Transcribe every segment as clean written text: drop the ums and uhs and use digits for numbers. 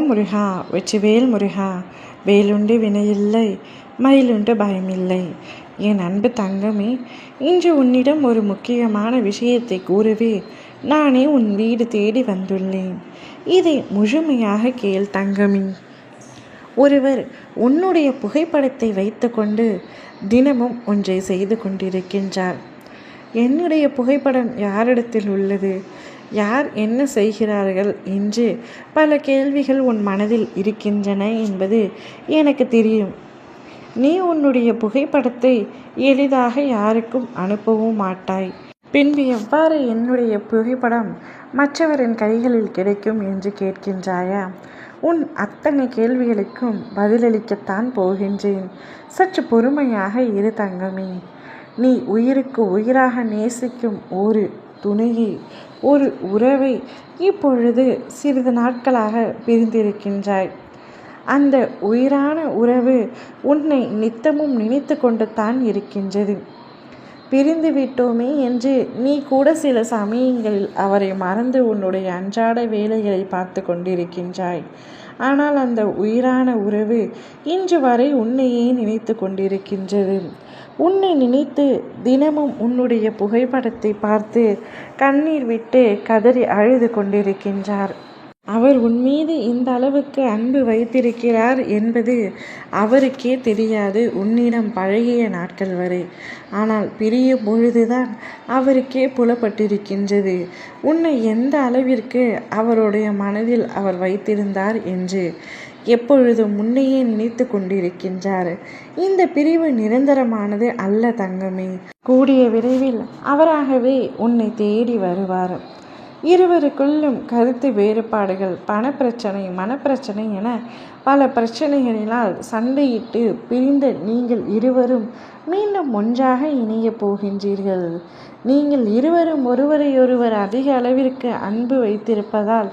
ஓம் முருகா வெற்றிவேல் முருகா. வேலுண்டு வினையில்லை, மயிலுண்டு பயமில்லை. என் அன்பு தங்கமே, இன்று உன்னிடம் ஒரு முக்கியமான விஷயத்தை கூறவே நானே உன் வீடு தேடி வந்துள்ளேன். இதை முழுமையாக கேள் தங்கமி. ஒருவர் உன்னுடைய புகைப்படத்தை வைத்துக்கொண்டு தினமும் ஒன்றை செய்து கொண்டிருக்கின்றார். என்னுடைய புகைப்படம் யாரிடத்தில் உள்ளது, யார் என்ன செய்கிறார்கள் என்று பல கேள்விகள் உன் மனதில் இருக்கின்றன என்பது எனக்கு தெரியும். நீ உன்னுடைய புகைப்படத்தை எளிதாக யாருக்கும் அனுப்பவும் மாட்டாய். பின்பு எவ்வாறு என்னுடைய புகைப்படம் மற்றவரின் கைகளில் கிடைக்கும் என்று கேட்கின்றாயா? உன் அத்தனை கேள்விகளுக்கும் பதிலளிக்கத்தான் போகின்றேன். சற்று பொறுமையாக இரு தங்கமே. நீ உயிருக்கு உயிராக நேசிக்கும் ஒரு துணையை, ஒரு உறவை இப்பொழுது சிறிது நாட்களாக பிரிந்திருக்கின்றாய். அந்த உயிரான உறவு உன்னை நித்தமும் நினைத்து கொண்டு தான் இருக்கின்றது. பிரிந்து விட்டோமே என்று நீ கூட சில சமயங்களில் அவரை மறந்து உன்னுடைய அன்றாட வேலைகளை பார்த்து கொண்டிருக்கின்றாய். ஆனால் அந்த உயிரான உறவு இன்று வரை உன்னையே நினைத்து கொண்டிருக்கின்றது. உன்னை நினைத்து தினமும் உன்னுடைய புகைப்படத்தை பார்த்து கண்ணீர் விட்டு கதறி அழுது கொண்டிருக்கின்றார். அவர் உன்மீது இந்த அளவுக்கு அன்பு வைத்திருக்கிறார் என்பது அவருக்கே தெரியாது உன்னிடம் பழகிய நாட்கள் வரை. ஆனால் பிரியும் பொழுதுதான் அவருக்கே புலப்பட்டிருக்கின்றது உன்னை எந்த அளவிற்கு அவருடைய மனதில் அவர் வைத்திருந்தார் என்று. எப்பொழுதும் முன்னையே நினைத்து கொண்டிருக்கின்றார். இந்த பிரிவு நிரந்தரமானது அல்ல தங்கமே. கூடிய விரைவில் அவராகவே உன்னை தேடி வருவார். இருவருக்குள்ளும் கருத்து வேறுபாடுகள், பணப்பிரச்சனை, மனப்பிரச்சனை என பல பிரச்சனைகளினால் சண்டையிட்டு பிரிந்த நீங்கள் இருவரும் மீண்டும் ஒன்றாக இணைய போகின்றீர்கள். நீங்கள் இருவரும் ஒருவரையொருவர் அதிக அளவிற்கு அன்பு வைத்திருப்பதால்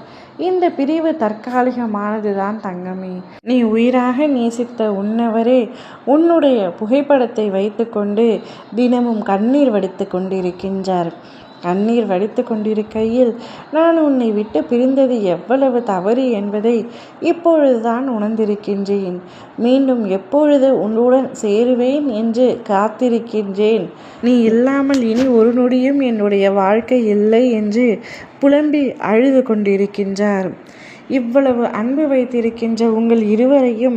இந்த பிரிவு தற்காலிகமானதுதான் தங்கமே. நீ உயிராக நேசித்த உன்னவரே உன்னுடைய புகைப்படத்தை வைத்துக்கொண்டு தினமும் கண்ணீர் வடித்து கொண்டிருக்கின்றார். கண்ணீர் வடித்து கொண்டிருக்கையில் நான் உன்னை விட்டு பிரிந்தது எவ்வளவு தவறு என்பதை இப்பொழுதுதான் உணர்ந்திருக்கின்றேன். மீண்டும் எப்பொழுது உன்னுடன் சேருவேன் என்று காத்திருக்கின்றேன். நீ இல்லாமல் இனி ஒரு நொடியும் என்னுடைய வாழ்க்கை இல்லை என்று புலம்பி அழுது கொண்டிருக்கின்றார். இவ்வளவு அன்பு வைத்திருக்கின்ற உங்கள் இருவரையும்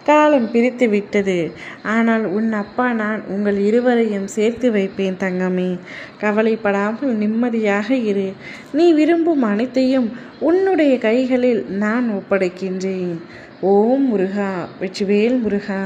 காலம் பிரித்து விட்டது. ஆனால் உன் அப்பா நான் உங்கள் இருவரையும் சேர்த்து வைப்பேன் தங்கமே. கவலைப்படாமல் நிம்மதியாக இரு. நீ விரும்பும் அனைத்தையும் உன்னுடைய கைகளில் நான் ஒப்படைக்கின்றேன். ஓம் முருகா வெற்றிவேல் முருகா.